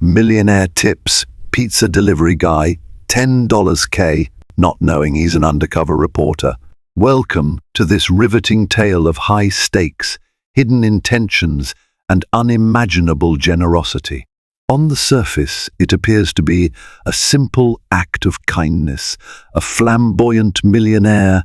Millionaire tips, pizza delivery guy, $10 K, not knowing he's an undercover reporter. Welcome to this riveting tale of high stakes, hidden intentions, and unimaginable generosity. On the surface, it appears to be a simple act of kindness. A flamboyant millionaire,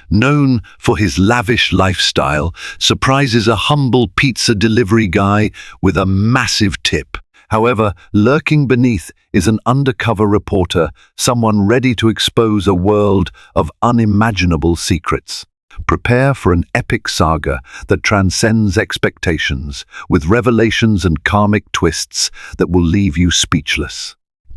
known for his lavish lifestyle, surprises a humble pizza delivery guy with a massive tip. However, lurking beneath is an undercover reporter, someone ready to expose a world of unimaginable secrets. Prepare for an epic saga that transcends expectations, with revelations and karmic twists that will leave you speechless.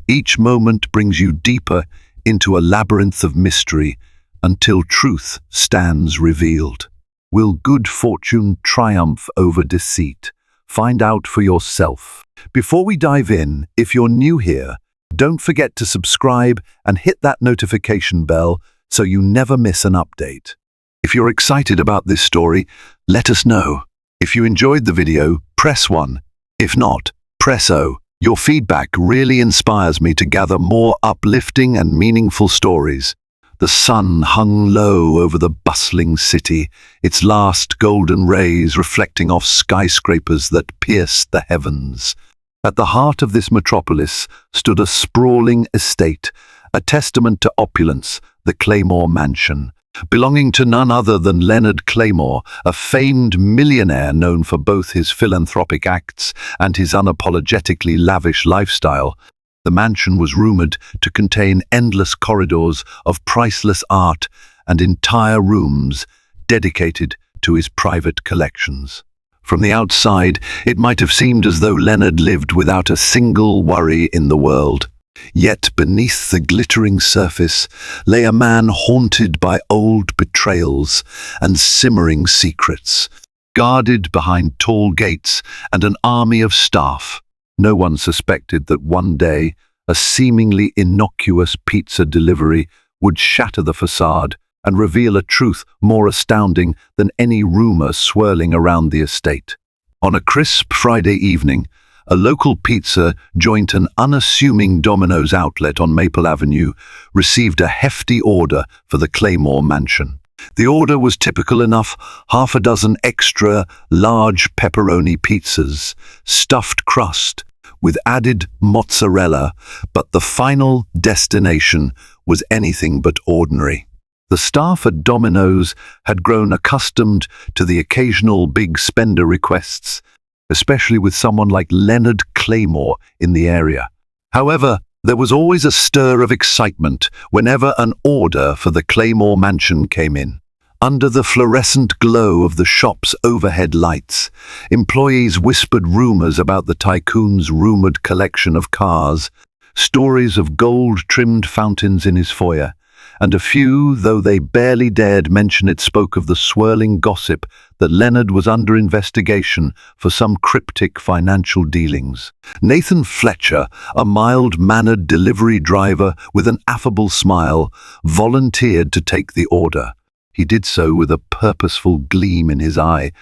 Each moment brings you deeper into a labyrinth of mystery until truth stands revealed. Will good fortune triumph over deceit? Find out for yourself. Before we dive in, if you're new here, don't forget to subscribe and hit that notification bell so you never miss an update. If you're excited about this story, let us know. If you enjoyed the video, press 1. If not, press O. Your feedback really inspires me to gather more uplifting and meaningful stories. The sun hung low over the bustling city, its last golden rays reflecting off skyscrapers that pierced the heavens. At the heart of this metropolis stood a sprawling estate, a testament to opulence, the Claymore mansion. Belonging to none other than Leonard Claymore, a famed millionaire known for both his philanthropic acts and his unapologetically lavish lifestyle. The mansion was rumored to contain endless corridors of priceless art and entire rooms dedicated to his private collections. From the outside, it might have seemed as though Leonard lived without a single worry in the world. Yet beneath the glittering surface lay a man haunted by old betrayals and simmering secrets. Guarded behind tall gates and an army of staff, no one suspected that one day a seemingly innocuous pizza delivery would shatter the facade and reveal a truth more astounding than any rumor swirling around the estate. On a crisp Friday evening, a local pizza joint and unassuming Domino's outlet on Maple Avenue received a hefty order for the Claymore mansion. The order was typical enough: half a dozen extra large pepperoni pizzas, stuffed crust, with added mozzarella, but the final destination was anything but ordinary. The staff at Domino's had grown accustomed to the occasional big spender requests, especially with someone like Leonard Claymore in the area. However, there was always a stir of excitement whenever an order for the Claymore mansion came in. Under the fluorescent glow of the shop's overhead lights, employees whispered rumors about the tycoon's rumored collection of cars, stories of gold-trimmed fountains in his foyer, and a few, though they barely dared mention it, spoke of the swirling gossip that Leonard was under investigation for some cryptic financial dealings. Nathan Fletcher, a mild-mannered delivery driver with an affable smile, volunteered to take the order. He did so with a purposeful gleam in his eye,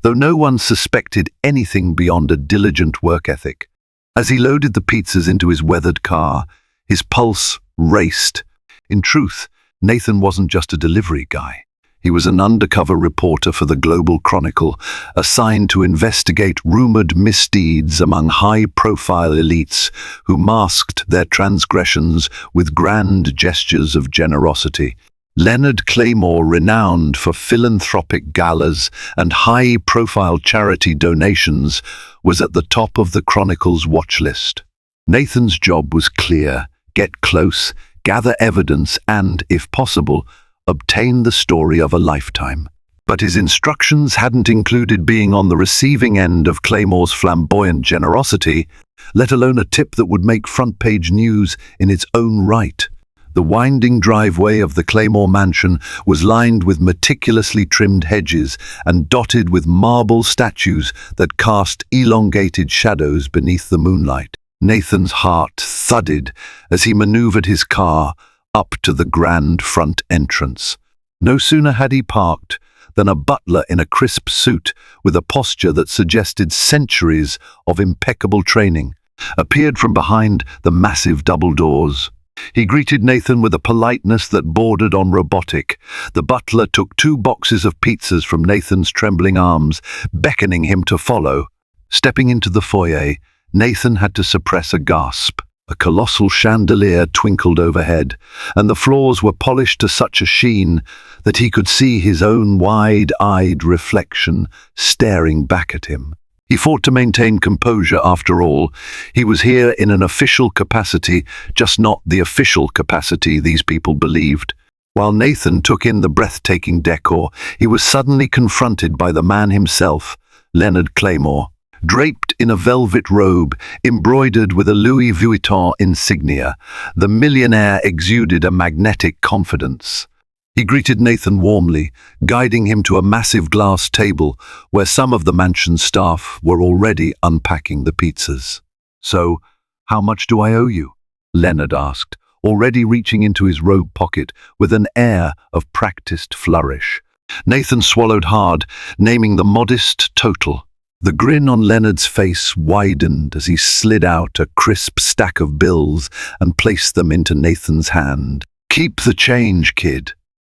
though no one suspected anything beyond a diligent work ethic. As he loaded the pizzas into his weathered car, his pulse raced. In truth, Nathan wasn't just a delivery guy. He was an undercover reporter for the Global Chronicle, assigned to investigate rumored misdeeds among high-profile elites who masked their transgressions with grand gestures of generosity. Leonard Claymore, renowned for philanthropic galas and high-profile charity donations, was at the top of the Chronicle's watch list. Nathan's job was clear: get close, gather evidence, and, if possible, obtain the story of a lifetime. But his instructions hadn't included being on the receiving end of Claymore's flamboyant generosity, let alone a tip that would make front-page news in its own right. The winding driveway of the Claymore mansion was lined with meticulously trimmed hedges and dotted with marble statues that cast elongated shadows beneath the moonlight. Nathan's heart thudded as he maneuvered his car up to the grand front entrance. No sooner had he parked than a butler in a crisp suit with a posture that suggested centuries of impeccable training appeared from behind the massive double doors. He greeted Nathan with a politeness that bordered on robotic. The butler took 2 boxes of pizzas from Nathan's trembling arms, beckoning him to follow. Stepping into the foyer, Nathan had to suppress a gasp. A colossal chandelier twinkled overhead, and the floors were polished to such a sheen that he could see his own wide-eyed reflection staring back at him. He fought to maintain composure after all. He was here in an official capacity, just not the official capacity these people believed. While Nathan took in the breathtaking decor, he was suddenly confronted by the man himself, Leonard Claymore. Draped in a velvet robe, embroidered with a Louis Vuitton insignia, the millionaire exuded a magnetic confidence. He greeted Nathan warmly, guiding him to a massive glass table where some of the mansion's staff were already unpacking the pizzas. "So, how much do I owe you?" Leonard asked, already reaching into his robe pocket with an air of practiced flourish. Nathan swallowed hard, naming the modest total. The grin on Leonard's face widened as he slid out a crisp stack of bills and placed them into Nathan's hand. "Keep the change, kid,"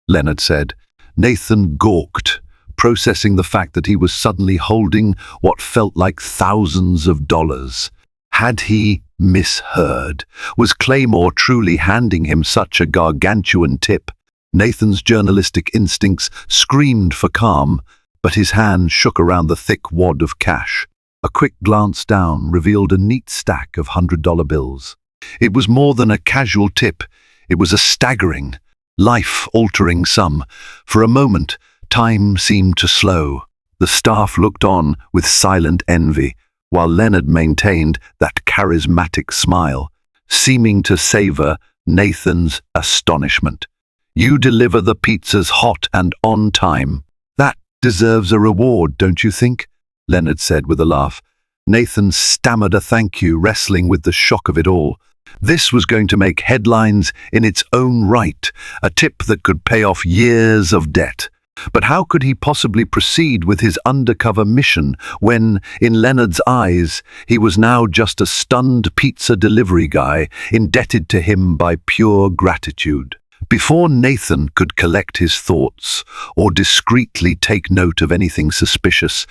Leonard said. Nathan gawked, processing the fact that he was suddenly holding what felt like thousands of dollars. Had he misheard? Was Claymore truly handing him such a gargantuan tip? Nathan's journalistic instincts screamed for calm, but his hand shook around the thick wad of cash. A quick glance down revealed a neat stack of $100 bills. It was more than a casual tip. It was a staggering, life-altering sum. For a moment, time seemed to slow. The staff looked on with silent envy, while Leonard maintained that charismatic smile, seeming to savor Nathan's astonishment. "You deliver the pizzas hot and on time. That deserves a reward, don't you think?" Leonard said with a laugh. Nathan stammered a thank you, wrestling with the shock of it all. This was going to make headlines in its own right, a tip that could pay off years of debt. But how could he possibly proceed with his undercover mission when, in Leonard's eyes, he was now just a stunned pizza delivery guy, indebted to him by pure gratitude? Before Nathan could collect his thoughts or discreetly take note of anything suspicious,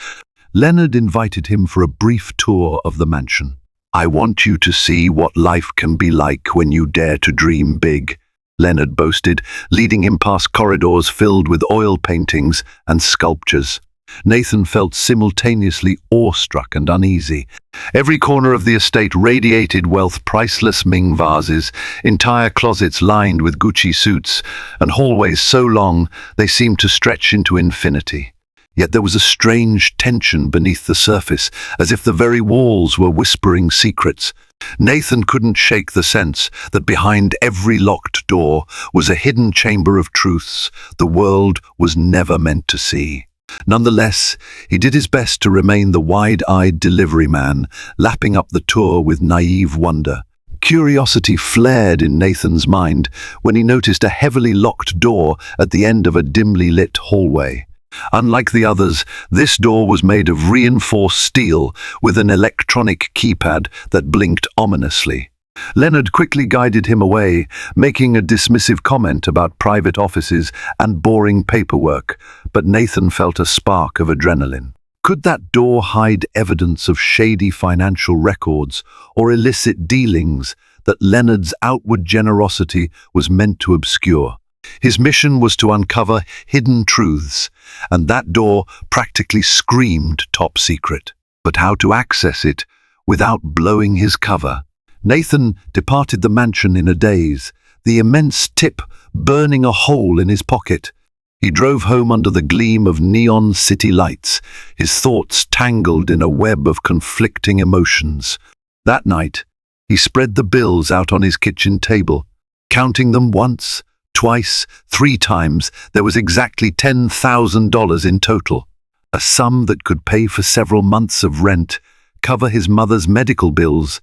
Leonard invited him for a brief tour of the mansion. "I want you to see what life can be like when you dare to dream big," Leonard boasted, leading him past corridors filled with oil paintings and sculptures. Nathan felt simultaneously awestruck and uneasy. Every corner of the estate radiated wealth, priceless Ming vases, entire closets lined with Gucci suits, and hallways so long they seemed to stretch into infinity. Yet there was a strange tension beneath the surface, as if the very walls were whispering secrets. Nathan couldn't shake the sense that behind every locked door was a hidden chamber of truths the world was never meant to see. Nonetheless, he did his best to remain the wide-eyed delivery man, lapping up the tour with naive wonder. Curiosity flared in Nathan's mind when he noticed a heavily locked door at the end of a dimly lit hallway. Unlike the others, this door was made of reinforced steel with an electronic keypad that blinked ominously. Leonard quickly guided him away, making a dismissive comment about private offices and boring paperwork, but Nathan felt a spark of adrenaline. Could that door hide evidence of shady financial records or illicit dealings that Leonard's outward generosity was meant to obscure? His mission was to uncover hidden truths, and that door practically screamed top secret. But how to access it without blowing his cover? Nathan departed the mansion in a daze, the immense tip burning a hole in his pocket. He drove home under the gleam of neon city lights, his thoughts tangled in a web of conflicting emotions. That night, he spread the bills out on his kitchen table. Counting them once, twice, 3 times, there was exactly $10,000 in total, a sum that could pay for several months of rent, cover his mother's medical bills,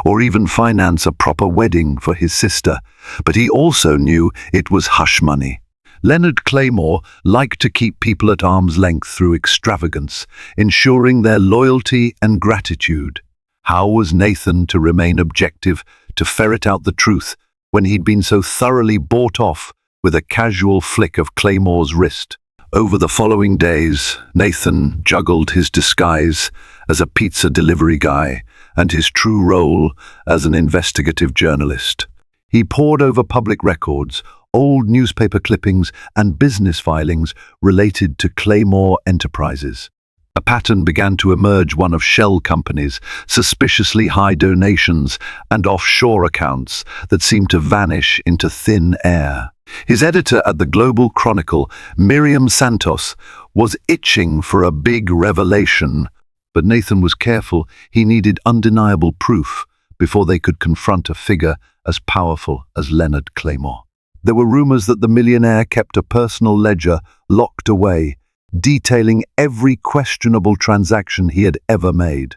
or even finance a proper wedding for his sister. But he also knew it was hush money. Leonard Claymore liked to keep people at arm's length through extravagance, ensuring their loyalty and gratitude. How was Nathan to remain objective, to ferret out the truth, when he'd been so thoroughly bought off with a casual flick of Claymore's wrist? Over the following days, Nathan juggled his disguise as a pizza delivery guy and his true role as an investigative journalist. He pored over public records, old newspaper clippings, and business filings related to Claymore Enterprises. A pattern began to emerge, one of shell companies, suspiciously high donations, and offshore accounts that seemed to vanish into thin air. His editor at the Global Chronicle, Miriam Santos, was itching for a big revelation, but Nathan was careful. He needed undeniable proof before they could confront a figure as powerful as Leonard Claymore. There were rumors that the millionaire kept a personal ledger locked away, detailing every questionable transaction he had ever made.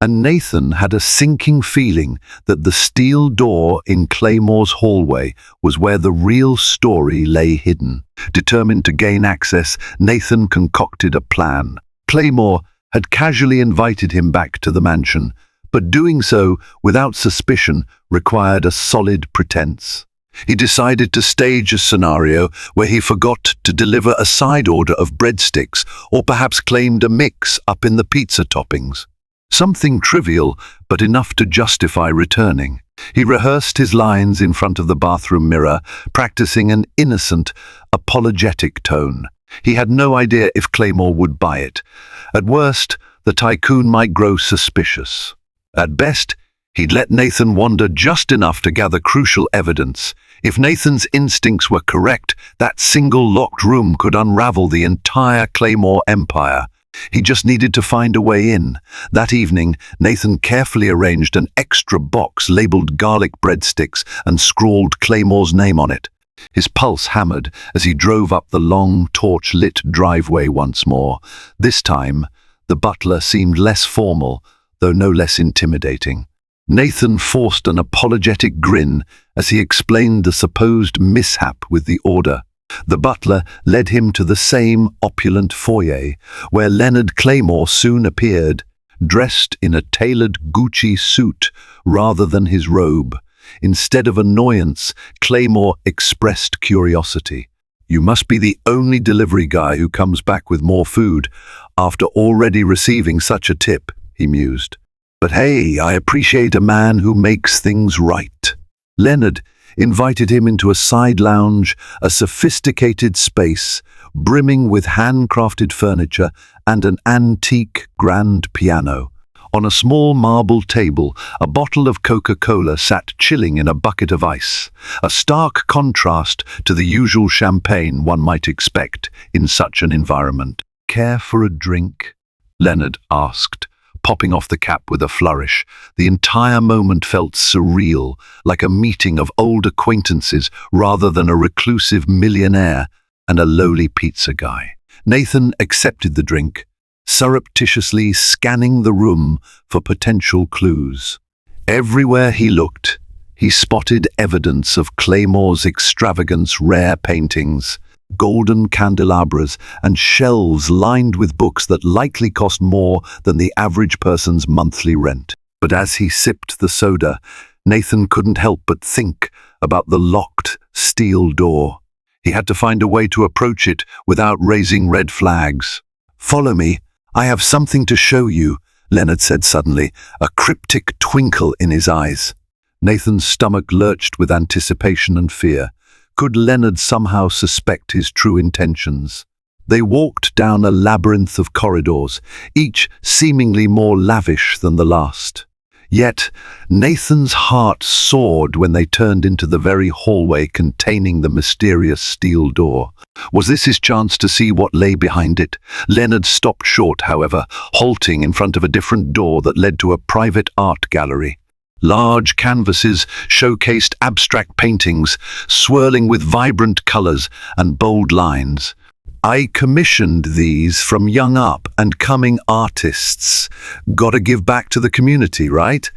And Nathan had a sinking feeling that the steel door in Claymore's hallway was where the real story lay hidden. Determined to gain access, Nathan concocted a plan. Claymore had casually invited him back to the mansion, but doing so without suspicion required a solid pretense. He decided to stage a scenario where he forgot to deliver a side order of breadsticks, or perhaps claimed a mix up in the pizza toppings. Something trivial, but enough to justify returning. He rehearsed his lines in front of the bathroom mirror, practicing an innocent, apologetic tone. He had no idea if Claymore would buy it. At worst, the tycoon might grow suspicious. At best, he'd let Nathan wander just enough to gather crucial evidence. If Nathan's instincts were correct, that single locked room could unravel the entire Claymore empire. He just needed to find a way in. That evening, Nathan carefully arranged an extra box labeled garlic breadsticks and scrawled Claymore's name on it. His pulse hammered as he drove up the long, torch-lit driveway once more. This time, the butler seemed less formal, though no less intimidating. Nathan forced an apologetic grin as he explained the supposed mishap with the order. The butler led him to the same opulent foyer, where Leonard Claymore soon appeared, dressed in a tailored Gucci suit rather than his robe. Instead of annoyance, Claymore expressed curiosity. "You must be the only delivery guy who comes back with more food after already receiving such a tip," he mused. "But hey, I appreciate a man who makes things right." Leonard invited him into a side lounge, a sophisticated space brimming with handcrafted furniture and an antique grand piano. On a small marble table, a bottle of Coca-Cola sat chilling in a bucket of ice, a stark contrast to the usual champagne one might expect in such an environment. "Care for a drink?" Leonard asked, popping off the cap with a flourish. The entire moment felt surreal, like a meeting of old acquaintances rather than a reclusive millionaire and a lowly pizza guy. Nathan accepted the drink, surreptitiously scanning the room for potential clues. Everywhere he looked, he spotted evidence of Claymore's extravagance: rare paintings, golden candelabras, and shelves lined with books that likely cost more than the average person's monthly rent. But as he sipped the soda, Nathan couldn't help but think about the locked steel door. He had to find a way to approach it without raising red flags. "Follow me, I have something to show you," Leonard said suddenly, a cryptic twinkle in his eyes. Nathan's stomach lurched with anticipation and fear. Could Leonard somehow suspect his true intentions? They walked down a labyrinth of corridors, each seemingly more lavish than the last. Yet, Nathan's heart soared when they turned into the very hallway containing the mysterious steel door. Was this his chance to see what lay behind it? Leonard stopped short, however, halting in front of a different door that led to a private art gallery. Large canvases showcased abstract paintings, swirling with vibrant colors and bold lines. "I commissioned these from young up and coming artists. Gotta give back to the community, right?"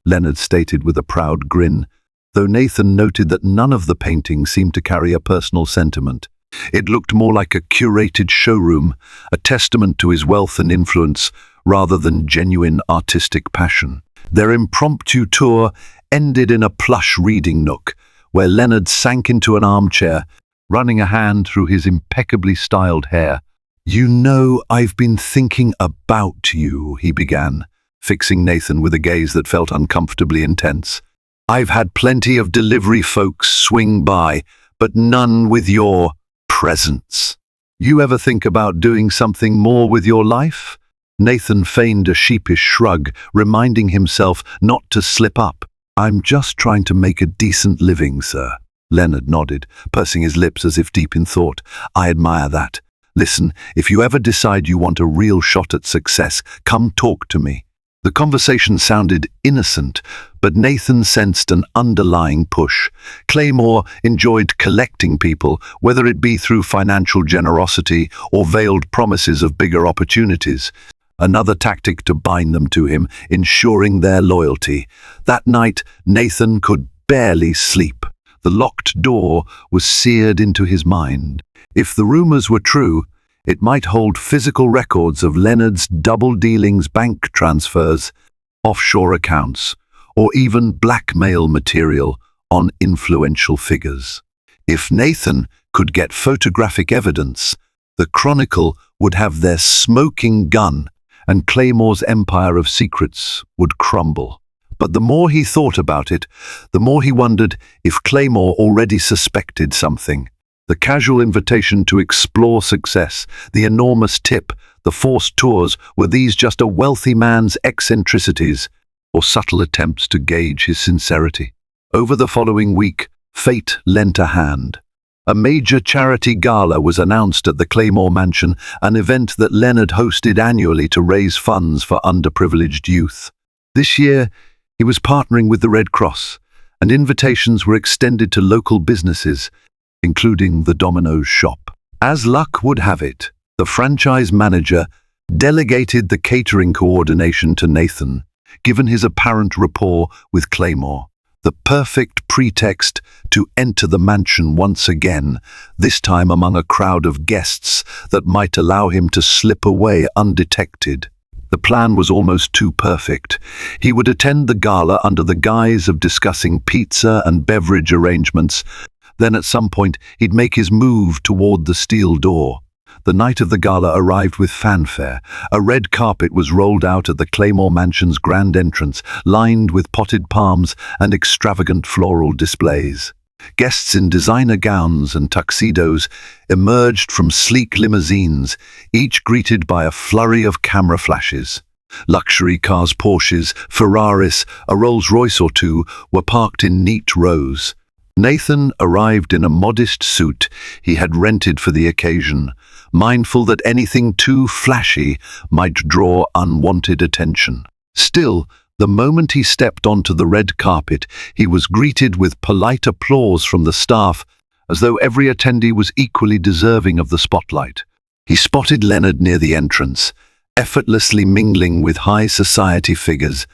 Leonard stated with a proud grin, though Nathan noted that none of the paintings seemed to carry a personal sentiment. It looked more like a curated showroom, a testament to his wealth and influence rather than genuine artistic passion. Their impromptu tour ended in a plush reading nook, where Leonard sank into an armchair, running a hand through his impeccably styled hair. "You know, I've been thinking about you," he began, fixing Nathan with a gaze that felt uncomfortably intense. "I've had plenty of delivery folks swing by, but none with your presence. You ever think about doing something more with your life?" Nathan feigned a sheepish shrug, reminding himself not to slip up. "I'm just trying to make a decent living, sir." Leonard nodded, pursing his lips as if deep in thought. "I admire that. Listen, if you ever decide you want a real shot at success, come talk to me." The conversation sounded innocent, but Nathan sensed an underlying push. Claymore enjoyed collecting people, whether it be through financial generosity or veiled promises of bigger opportunities. Another tactic to bind them to him, ensuring their loyalty. That night, Nathan could barely sleep. The locked door was seared into his mind. If the rumors were true, it might hold physical records of Leonard's double dealings, bank transfers, offshore accounts, or even blackmail material on influential figures. If Nathan could get photographic evidence, the Chronicle would have their smoking gun, and Claymore's empire of secrets would crumble. But the more he thought about it, the more he wondered if Claymore already suspected something. The casual invitation to explore success, the enormous tip, the forced tours, were these just a wealthy man's eccentricities, or subtle attempts to gauge his sincerity? Over the following week, fate lent a hand. A major charity gala was announced at the Claymore mansion, an event that Leonard hosted annually to raise funds for underprivileged youth. This year, he was partnering with the Red Cross, and invitations were extended to local businesses, including the Domino's shop. As luck would have it, the franchise manager delegated the catering coordination to Nathan, given his apparent rapport with Claymore. The perfect pretext to enter the mansion once again, this time among a crowd of guests that might allow him to slip away undetected. The plan was almost too perfect. He would attend the gala under the guise of discussing pizza and beverage arrangements. Then at some point, he'd make his move toward the steel door. The night of the gala arrived with fanfare. A red carpet was rolled out at the Claymore mansion's grand entrance, lined with potted palms and extravagant floral displays. Guests in designer gowns and tuxedos emerged from sleek limousines, each greeted by a flurry of camera flashes. Luxury cars, Porsches, Ferraris, a Rolls-Royce or two were parked in neat rows. Nathan arrived in a modest suit he had rented for the occasion, mindful that anything too flashy might draw unwanted attention. Still, the moment he stepped onto the red carpet, he was greeted with polite applause from the staff, as though every attendee was equally deserving of the spotlight. He spotted Leonard near the entrance, effortlessly mingling with high society figures,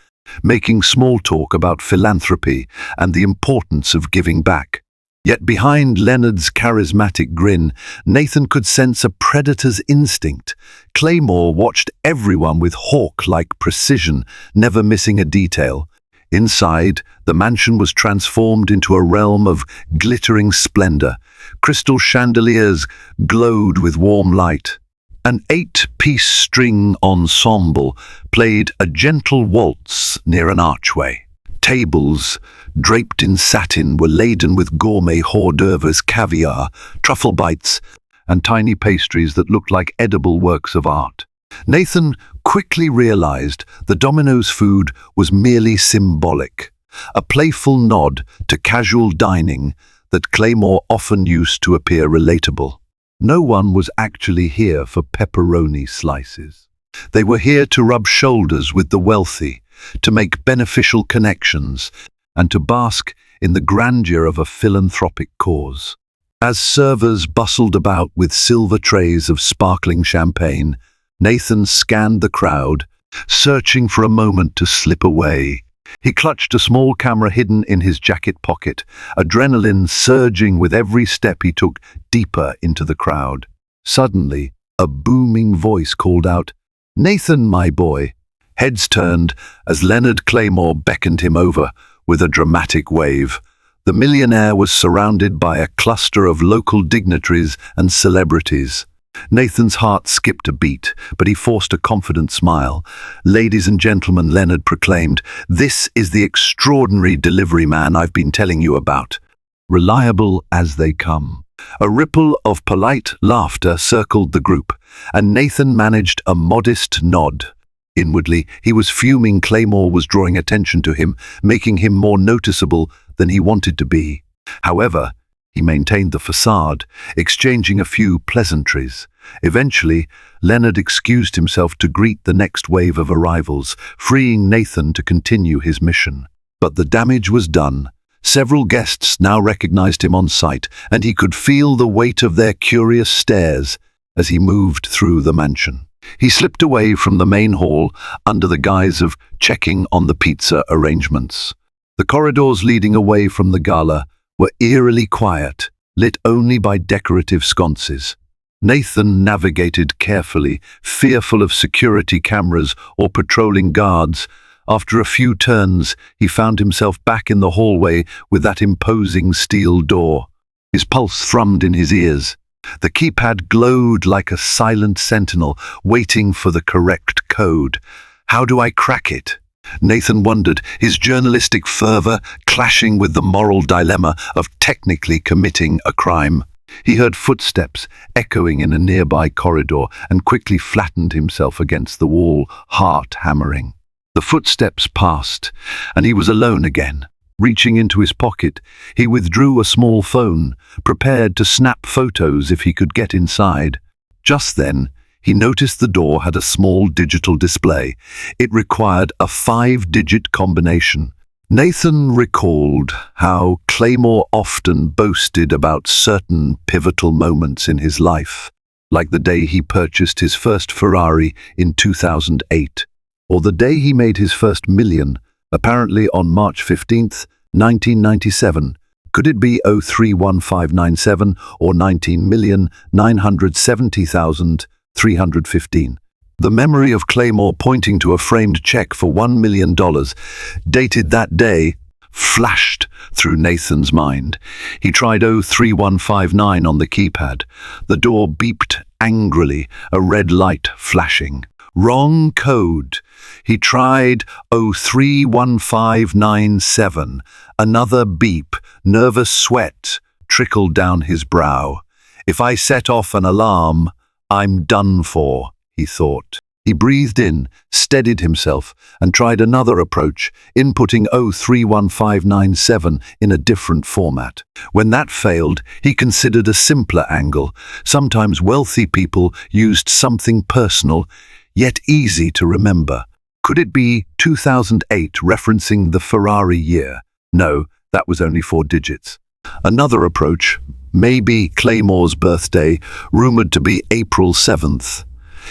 making small talk about philanthropy and the importance of giving back. Yet behind Leonard's charismatic grin, Nathan could sense a predator's instinct. Claymore watched everyone with hawk-like precision, never missing a detail. Inside, the mansion was transformed into a realm of glittering splendor. Crystal chandeliers glowed with warm light. An 8-piece string ensemble played a gentle waltz near an archway. Tables, draped in satin, were laden with gourmet hors d'oeuvres, caviar, truffle bites, and tiny pastries that looked like edible works of art. Nathan quickly realized the Domino's food was merely symbolic, a playful nod to casual dining that Claymore often used to appear relatable. No one was actually here for pepperoni slices. They were here to rub shoulders with the wealthy, to make beneficial connections, and to bask in the grandeur of a philanthropic cause. As servers bustled about with silver trays of sparkling champagne, Nathan scanned the crowd, searching for a moment to slip away. He clutched a small camera hidden in his jacket pocket, adrenaline surging with every step he took deeper into the crowd. Suddenly, a booming voice called out, "Nathan, my boy, Heads turned as Leonard Claymore beckoned him over with a dramatic wave. The millionaire was surrounded by a cluster of local dignitaries and celebrities. Nathan's heart skipped a beat, but he forced a confident smile. "Ladies and gentlemen," Leonard proclaimed, "this is the extraordinary delivery man I've been telling you about. Reliable as they come." A ripple of polite laughter circled the group, and Nathan managed a modest nod. Inwardly, he was fuming Claymore was drawing attention to him, making him more noticeable than he wanted to be. However, he maintained the facade, exchanging a few pleasantries. Eventually, Leonard excused himself to greet the next wave of arrivals, freeing Nathan to continue his mission. But the damage was done. Several guests now recognized him on sight, and he could feel the weight of their curious stares as he moved through the mansion. He slipped away from the main hall under the guise of checking on the pizza arrangements. The corridors leading away from the gala were eerily quiet, lit only by decorative sconces. Nathan navigated carefully, fearful of security cameras or patrolling guards. After a few turns, he found himself back in the hallway with that imposing steel door. His pulse thrummed in his ears. The keypad glowed like a silent sentinel, waiting for the correct code. How do I crack it? Nathan wondered, his journalistic fervor clashing with the moral dilemma of technically committing a crime. He heard footsteps echoing in a nearby corridor and quickly flattened himself against the wall, heart hammering. The footsteps passed, and he was alone again. Reaching into his pocket, he withdrew a small phone, prepared to snap photos if he could get inside. Just then, he noticed the door had a small digital display. It required a 5-digit combination. Nathan recalled how Claymore often boasted about certain pivotal moments in his life, like the day he purchased his first Ferrari in 2008, or the day he made his first million, apparently on March 15th, 1997. Could it be 031597 or 19,970,315? The memory of Claymore pointing to a framed check for $1 million, dated that day, flashed through Nathan's mind. He tried 03159 on the keypad. The door beeped angrily, a red light flashing. Wrong code. He tried 031597. Another beep, nervous sweat trickled down his brow. If I set off an alarm, I'm done for, he thought. He breathed in, steadied himself, and tried another approach, inputting 031597 in a different format. When that failed, he considered a simpler angle. Sometimes wealthy people used something personal, yet easy to remember. Could it be 2008, referencing the Ferrari year? No, that was only 4 digits. Another approach, maybe Claymore's birthday, rumored to be April 7th.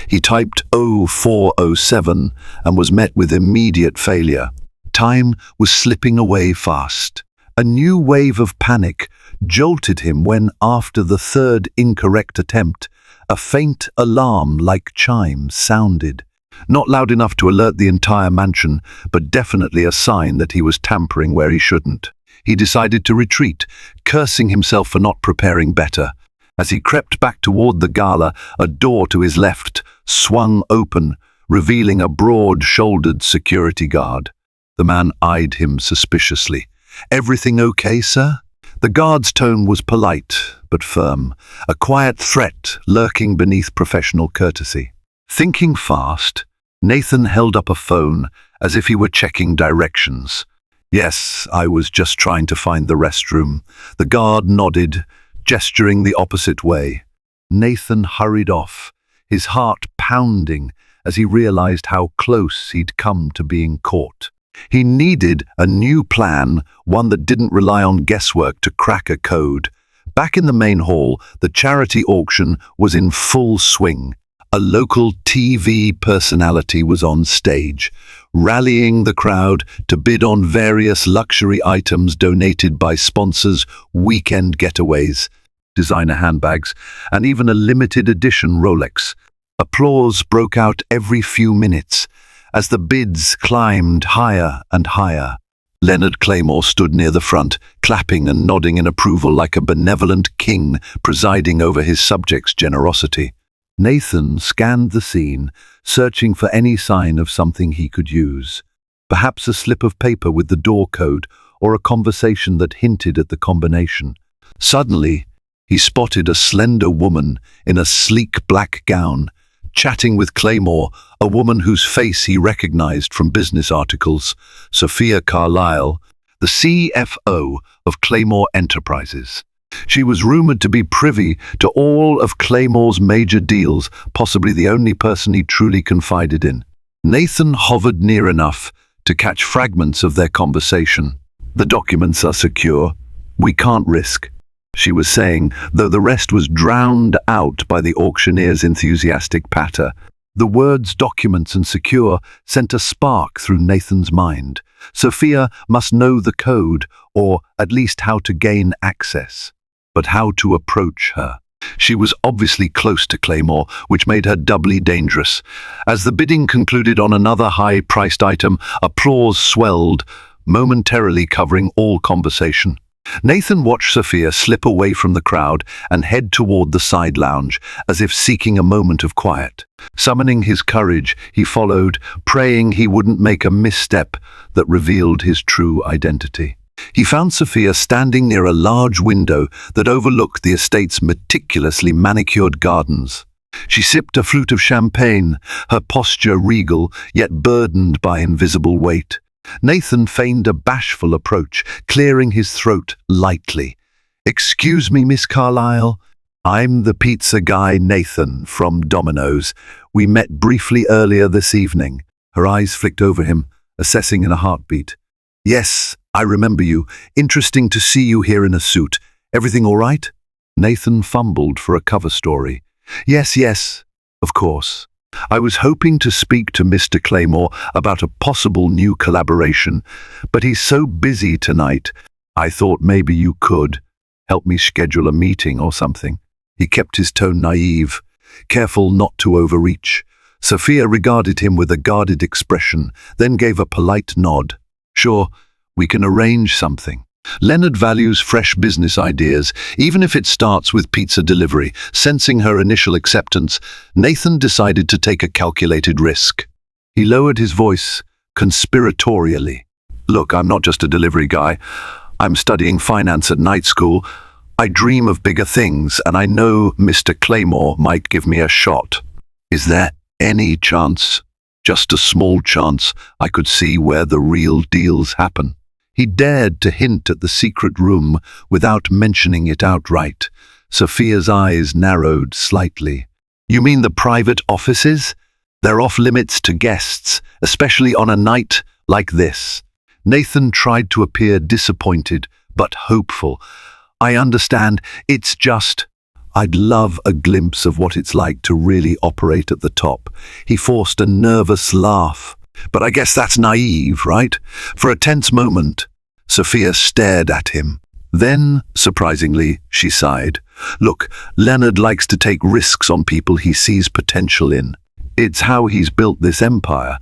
He typed 0407 and was met with immediate failure. Time was slipping away fast. A new wave of panic jolted him when, after the third incorrect attempt, a faint alarm like chimes sounded. Not loud enough to alert the entire mansion, but definitely a sign that he was tampering where he shouldn't. He decided to retreat, cursing himself for not preparing better. As he crept back toward the gala, a door to his left swung open, revealing a broad-shouldered security guard. The man eyed him suspiciously. "Everything okay, sir?" The guard's tone was polite, but firm, a quiet threat lurking beneath professional courtesy. Thinking fast, Nathan held up a phone as if he were checking directions. "Yes, I was just trying to find the restroom." The guard nodded, gesturing the opposite way. Nathan hurried off, his heart pounding as he realized how close he'd come to being caught. He needed a new plan, one that didn't rely on guesswork to crack a code. Back in the main hall, the charity auction was in full swing. A local TV personality was on stage, rallying the crowd to bid on various luxury items donated by sponsors, weekend getaways, designer handbags, and even a limited edition Rolex. Applause broke out every few minutes as the bids climbed higher and higher. Leonard Claymore stood near the front, clapping and nodding in approval like a benevolent king presiding over his subjects' generosity. Nathan scanned the scene, searching for any sign of something he could use. Perhaps a slip of paper with the door code or a conversation that hinted at the combination. Suddenly, he spotted a slender woman in a sleek black gown, chatting with Claymore, a woman whose face he recognized from business articles, Sophia Carlyle, the CFO of Claymore Enterprises. She was rumored to be privy to all of Claymore's major deals, possibly the only person he truly confided in. Nathan hovered near enough to catch fragments of their conversation. "The documents are secure. We can't risk," she was saying, though the rest was drowned out by the auctioneer's enthusiastic patter. The words documents and secure sent a spark through Nathan's mind. Sophia must know the code, or at least how to gain access. But how to approach her? She was obviously close to Claymore, which made her doubly dangerous. As the bidding concluded on another high-priced item, applause swelled, momentarily covering all conversation. Nathan watched Sophia slip away from the crowd and head toward the side lounge, as if seeking a moment of quiet. Summoning his courage, he followed, praying he wouldn't make a misstep that revealed his true identity. He found Sophia standing near a large window that overlooked the estate's meticulously manicured gardens. She sipped a flute of champagne, her posture regal, yet burdened by invisible weight. Nathan feigned a bashful approach, clearing his throat lightly. "Excuse me, Miss Carlyle. I'm the pizza guy Nathan from Domino's. We met briefly earlier this evening." Her eyes flicked over him, assessing in a heartbeat. "Yes, I remember you. Interesting to see you here in a suit. Everything all right?" Nathan fumbled for a cover story. Yes, of course. I was hoping to speak to Mr. Claymore about a possible new collaboration, but he's so busy tonight. I thought maybe you could help me schedule a meeting or something." He kept his tone naive, careful not to overreach. Sophia regarded him with a guarded expression, then gave a polite nod. "Sure, we can arrange something." Leonard values fresh business ideas, even if it starts with pizza delivery. Sensing her initial acceptance, Nathan decided to take a calculated risk. He lowered his voice conspiratorially. "Look, I'm not just a delivery guy. I'm studying finance at night school. I dream of bigger things, and I know Mr. Claymore might give me a shot. Is there any chance, just a small chance, I could see where the real deals happen?" He dared to hint at the secret room without mentioning it outright. Sophia's eyes narrowed slightly. "You mean the private offices? They're off limits to guests, especially on a night like this." Nathan tried to appear disappointed, but hopeful. "I understand, it's just, I'd love a glimpse of what it's like to really operate at the top." He forced a nervous laugh. "But I guess that's naive, right?" For a tense moment, Sophia stared at him. Then, surprisingly, she sighed. "Look, Leonard likes to take risks on people he sees potential in. It's how he's built this empire.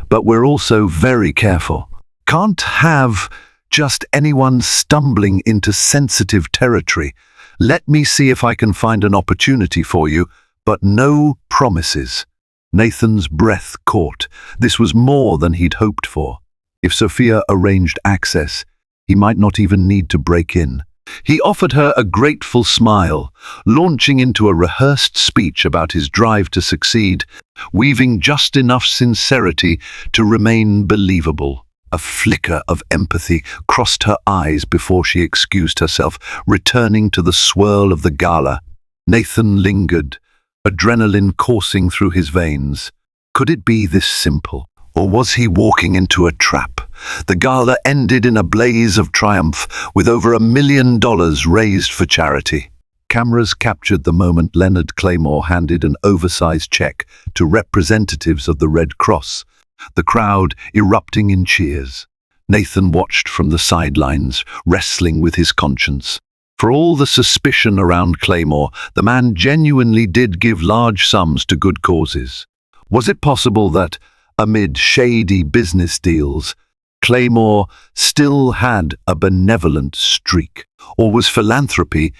But we're also very careful. Can't have just anyone stumbling into sensitive territory. Let me see if I can find an opportunity for you, but no promises." Nathan's breath caught. This was more than he'd hoped for. If Sophia arranged access, he might not even need to break in. He offered her a grateful smile, launching into a rehearsed speech about his drive to succeed, weaving just enough sincerity to remain believable. A flicker of empathy crossed her eyes before she excused herself, returning to the swirl of the gala. Nathan lingered, adrenaline coursing through his veins. Could it be this simple? Or was he walking into a trap? The gala ended in a blaze of triumph, with over $1 million raised for charity. Cameras captured the moment Leonard Claymore handed an oversized check to representatives of the Red Cross, the crowd erupting in cheers. Nathan watched from the sidelines, wrestling with his conscience. For all the suspicion around Claymore, the man genuinely did give large sums to good causes. Was it possible that, amid shady business deals. Claymore still had a benevolent streak, or was philanthropy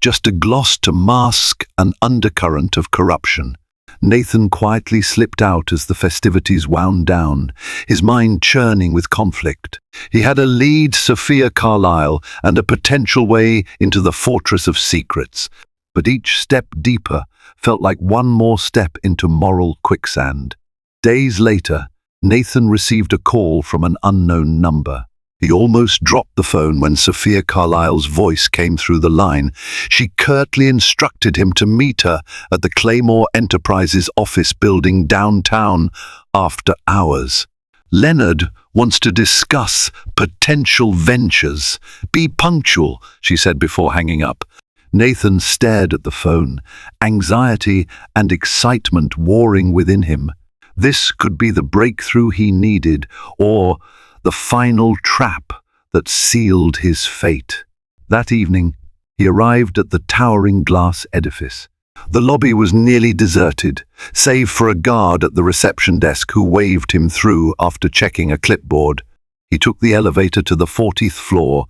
just a gloss to mask an undercurrent of corruption? Nathan quietly slipped out as the festivities wound down, his mind churning with conflict. He had a lead, Sophia Carlyle, and a potential way into the fortress of secrets, but each step deeper felt like one more step into moral quicksand. Days later, Nathan received a call from an unknown number. He almost dropped the phone when Sophia Carlyle's voice came through the line. She curtly instructed him to meet her at the Claymore Enterprises office building downtown after hours. Leonard wants to discuss potential ventures. Be punctual, she said before hanging up. Nathan stared at the phone, anxiety and excitement warring within him. This could be the breakthrough he needed, or the final trap that sealed his fate. That evening, he arrived at the towering glass edifice. The lobby was nearly deserted, save for a guard at the reception desk who waved him through after checking a clipboard. He took the elevator to the 40th floor,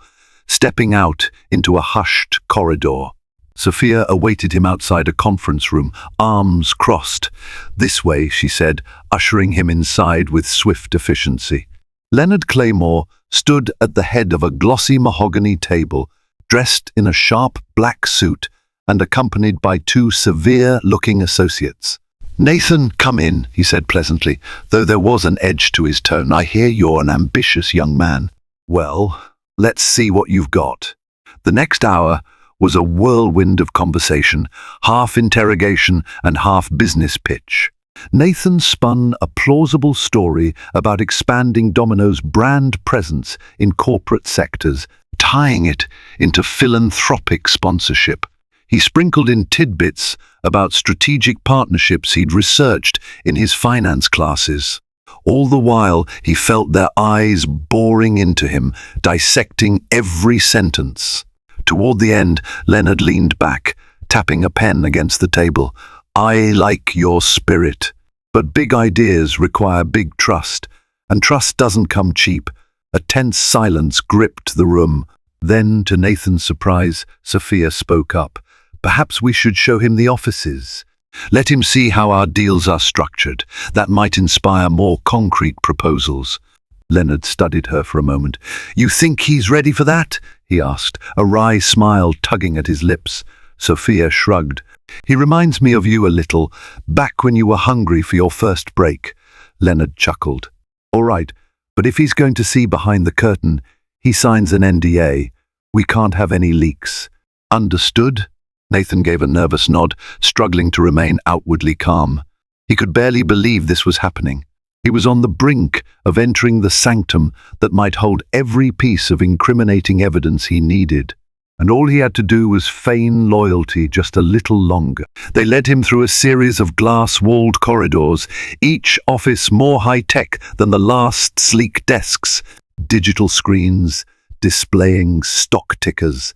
stepping out into a hushed corridor. Sophia awaited him outside a conference room, arms crossed. "This way," she said, ushering him inside with swift efficiency. Leonard Claymore stood at the head of a glossy mahogany table, dressed in a sharp black suit and accompanied by two severe-looking associates. "Nathan, come in," he said pleasantly, though there was an edge to his tone. "I hear you're an ambitious young man. Well, let's see what you've got." The next hour was a whirlwind of conversation, half interrogation and half business pitch. Nathan spun a plausible story about expanding Domino's brand presence in corporate sectors, tying it into philanthropic sponsorship. He sprinkled in tidbits about strategic partnerships he'd researched in his finance classes. All the while, he felt their eyes boring into him, dissecting every sentence. Toward the end, Leonard leaned back, tapping a pen against the table. "I like your spirit. But big ideas require big trust, and trust doesn't come cheap." A tense silence gripped the room. Then, to Nathan's surprise, Sophia spoke up. "Perhaps we should show him the offices. Let him see how our deals are structured. That might inspire more concrete proposals." Leonard studied her for a moment. "You think he's ready for that?" he asked, a wry smile tugging at his lips. Sophia shrugged. "He reminds me of you a little, back when you were hungry for your first break." Leonard chuckled. "All right, but if he's going to see behind the curtain, he signs an NDA. We can't have any leaks." "Understood?" Nathan gave a nervous nod, struggling to remain outwardly calm. He could barely believe this was happening. He was on the brink of entering the sanctum that might hold every piece of incriminating evidence he needed. And all he had to do was feign loyalty just a little longer. They led him through a series of glass-walled corridors, each office more high-tech than the last sleek desks, digital screens displaying stock tickers,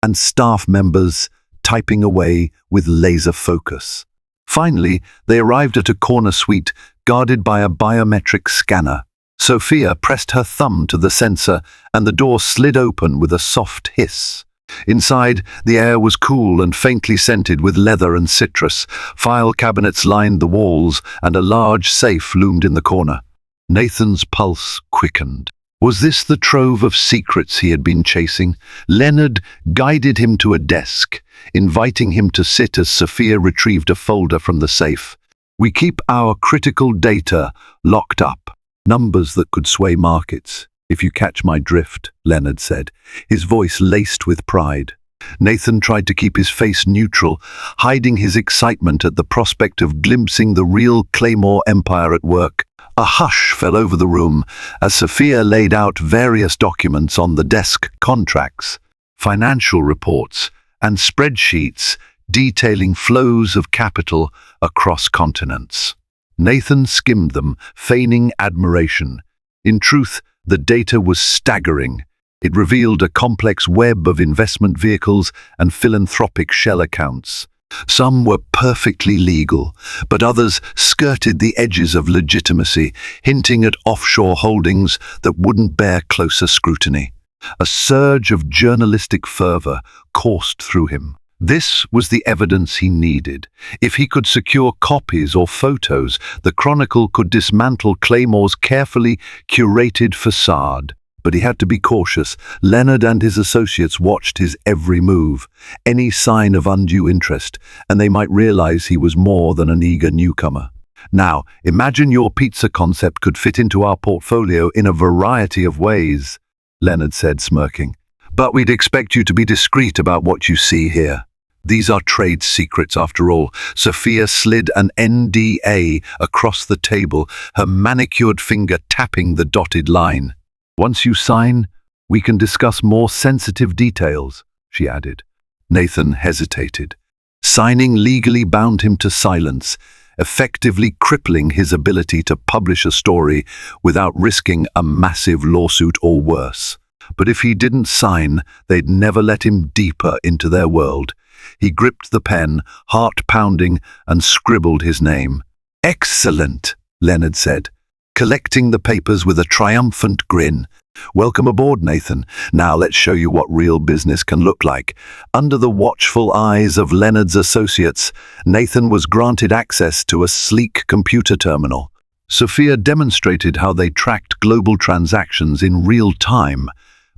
and staff members typing away with laser focus. Finally, they arrived at a corner suite guarded by a biometric scanner. Sophia pressed her thumb to the sensor, and the door slid open with a soft hiss. Inside, the air was cool and faintly scented with leather and citrus. File cabinets lined the walls, and a large safe loomed in the corner. Nathan's pulse quickened. Was this the trove of secrets he had been chasing? Leonard guided him to a desk, inviting him to sit as Sophia retrieved a folder from the safe. "We keep our critical data locked up, numbers that could sway markets, if you catch my drift," Leonard said, his voice laced with pride. Nathan tried to keep his face neutral, hiding his excitement at the prospect of glimpsing the real Claymore empire at work. A hush fell over the room as Sophia laid out various documents on the desk: contracts, financial reports, and spreadsheets detailing flows of capital across continents. Nathan skimmed them, feigning admiration. In truth, the data was staggering. It revealed a complex web of investment vehicles and philanthropic shell accounts. Some were perfectly legal, but others skirted the edges of legitimacy, hinting at offshore holdings that wouldn't bear closer scrutiny. A surge of journalistic fervor coursed through him. This was the evidence he needed. If he could secure copies or photos, the Chronicle could dismantle Claymore's carefully curated facade. But he had to be cautious. Leonard and his associates watched his every move, any sign of undue interest, and they might realize he was more than an eager newcomer. Now, imagine your pizza concept could fit into our portfolio in a variety of ways, Leonard said, smirking. But we'd expect you to be discreet about what you see here. These are trade secrets, after all. Sophia slid an NDA across the table, her manicured finger tapping the dotted line. Once you sign, we can discuss more sensitive details, she added. Nathan hesitated. Signing legally bound him to silence, effectively crippling his ability to publish a story without risking a massive lawsuit or worse. But if he didn't sign, they'd never let him deeper into their world. He gripped the pen, heart pounding, and scribbled his name. "Excellent," Leonard said, collecting the papers with a triumphant grin. "Welcome aboard, Nathan. Now let's show you what real business can look like." Under the watchful eyes of Leonard's associates, Nathan was granted access to a sleek computer terminal. Sophia demonstrated how they tracked global transactions in real time.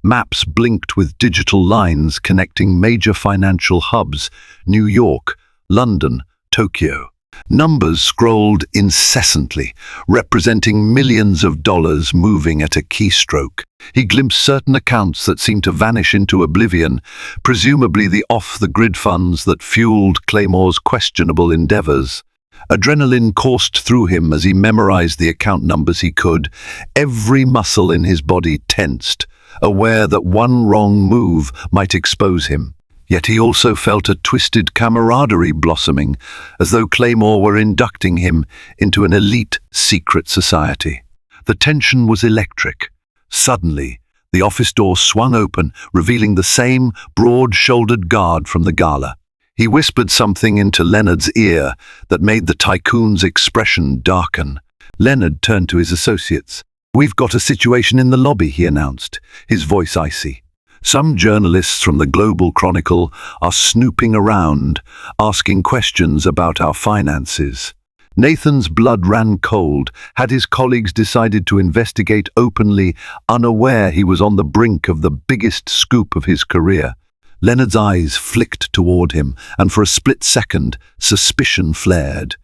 Maps blinked with digital lines connecting major financial hubs: New York, London, Tokyo. Numbers scrolled incessantly, representing millions of dollars moving at a keystroke. He glimpsed certain accounts that seemed to vanish into oblivion, presumably the off-the-grid funds that fueled Claymore's questionable endeavors. Adrenaline coursed through him as he memorized the account numbers he could. Every muscle in his body tensed, aware that one wrong move might expose him. Yet he also felt a twisted camaraderie blossoming, as though Claymore were inducting him into an elite secret society. The tension was electric. Suddenly, the office door swung open, revealing the same broad-shouldered guard from the gala. He whispered something into Leonard's ear that made the tycoon's expression darken. Leonard turned to his associates. "We've got a situation in the lobby," he announced, his voice icy. "Some journalists from the Global Chronicle are snooping around, asking questions about our finances." Nathan's blood ran cold. Had his colleagues decided to investigate openly, unaware he was on the brink of the biggest scoop of his career? Leonard's eyes flicked toward him, and for a split second, suspicion flared.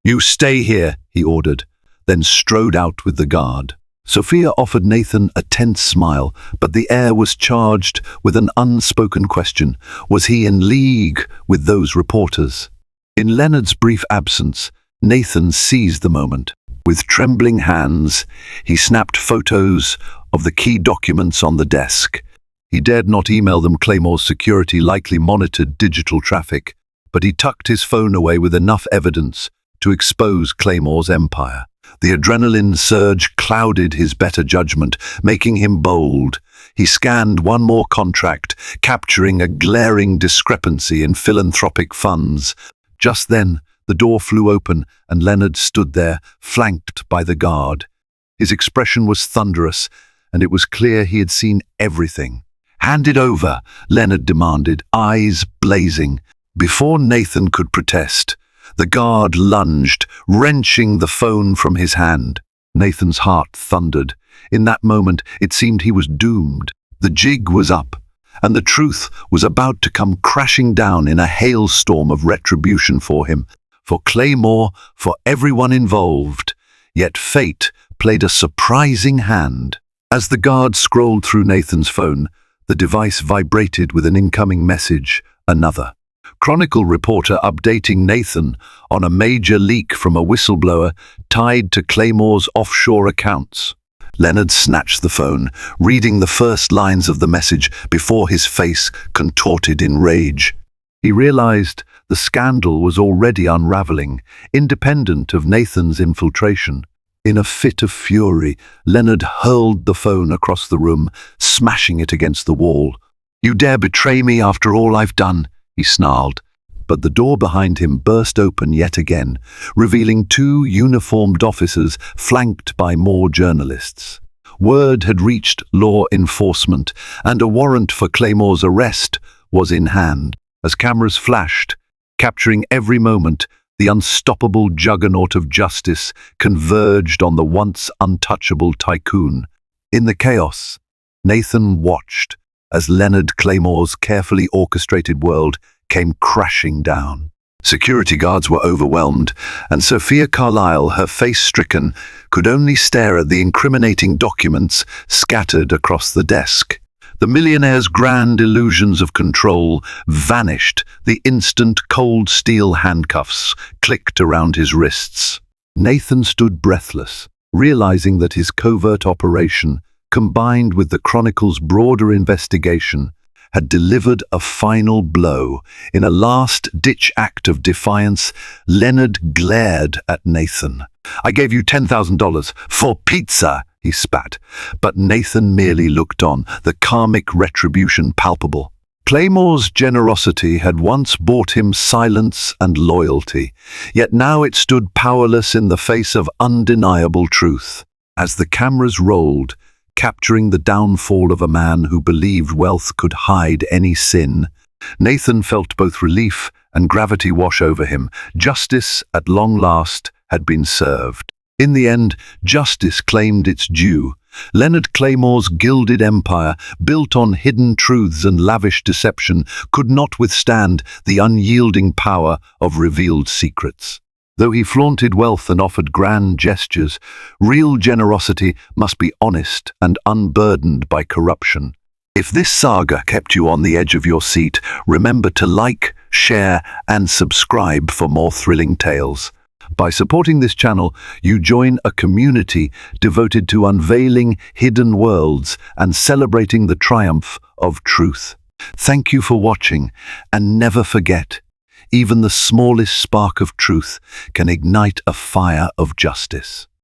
"You stay here," he ordered, then strode out with the guard. Sophia offered Nathan a tense smile, but the air was charged with an unspoken question. Was he in league with those reporters? In Leonard's brief absence, Nathan seized the moment. With trembling hands, he snapped photos of the key documents on the desk. He dared not email them. Claymore's security likely monitored digital traffic, but he tucked his phone away with enough evidence to expose Claymore's empire. The adrenaline surge clouded his better judgment, making him bold. He scanned one more contract, capturing a glaring discrepancy in philanthropic funds. Just then, the door flew open, and Leonard stood there, flanked by the guard. His expression was thunderous, and it was clear he had seen everything. "Hand it over," Leonard demanded, eyes blazing. Before Nathan could protest, the guard lunged, wrenching the phone from his hand. Nathan's heart thundered. In that moment, it seemed he was doomed. The jig was up, and the truth was about to come crashing down in a hailstorm of retribution for him, for Claymore, for everyone involved. Yet fate played a surprising hand. As the guard scrolled through Nathan's phone, the device vibrated with an incoming message, another. Chronicle reporter updating Nathan on a major leak from a whistleblower tied to Claymore's offshore accounts. Leonard snatched the phone, reading the first lines of the message before his face contorted in rage. He realized the scandal was already unraveling, independent of Nathan's infiltration. In a fit of fury, Leonard hurled the phone across the room, smashing it against the wall. "You dare betray me after all I've done?" he snarled. but the door behind him burst open yet again, revealing two uniformed officers flanked by more journalists. Word had reached law enforcement, and a warrant for Claymore's arrest was in hand. As cameras flashed, capturing every moment, the unstoppable juggernaut of justice converged on the once untouchable tycoon. In the chaos, Nathan watched as Leonard Claymore's carefully orchestrated world came crashing down. Security guards were overwhelmed, and Sophia Carlyle, her face stricken, could only stare at the incriminating documents scattered across the desk. The millionaire's grand illusions of control vanished the instant cold steel handcuffs clicked around his wrists. Nathan stood breathless, realizing that his covert operation, combined with the Chronicle's broader investigation, had delivered a final blow. In a last-ditch act of defiance, Leonard glared at Nathan. "I gave you $10,000 for pizza," he spat, but Nathan merely looked on, the karmic retribution palpable. Claymore's generosity had once bought him silence and loyalty, yet now it stood powerless in the face of undeniable truth. As the cameras rolled, capturing the downfall of a man who believed wealth could hide any sin, Nathan felt both relief and gravity wash over him. Justice, at long last, had been served. In the end, justice claimed its due. Leonard Claymore's gilded empire, built on hidden truths and lavish deception, could not withstand the unyielding power of revealed secrets. Though he flaunted wealth and offered grand gestures, real generosity must be honest and unburdened by corruption. If this saga kept you on the edge of your seat, remember to like, share, and subscribe for more thrilling tales. By supporting this channel, you join a community devoted to unveiling hidden worlds and celebrating the triumph of truth. Thank you for watching, and never forget, even the smallest spark of truth can ignite a fire of justice.